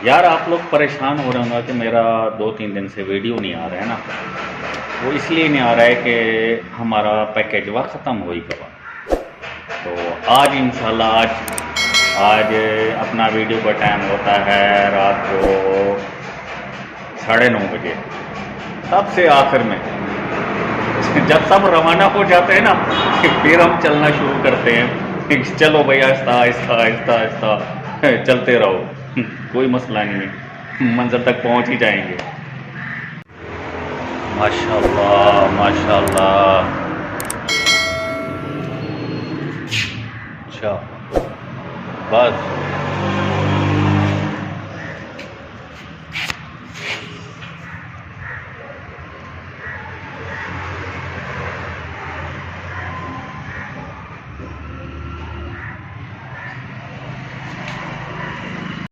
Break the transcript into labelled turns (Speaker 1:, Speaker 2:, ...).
Speaker 1: यार आप लोग परेशान हो रहे होंगे कि मेरा 2-3 दिन से वीडियो नहीं आ रहा है ना। वो इसलिए नहीं आ रहा है कि हमारा पैकेज वह ख़त्म हो ही गया। तो आज इंशाल्लाह आज अपना वीडियो का टाइम होता है रात को 9:30 बजे। तब से आखिर में जब सब रवाना हो जाते हैं ना फिर हम चलना शुरू करते हैं। चलो भैया आहिस्ता आहिस्ता आहिस्ता आहिस्ता चलते रहो, कोई मसला नहीं है, मंजिल तक पहुंच ही जाएंगे। माशाल्लाह माशाल्लाह। अच्छा बस।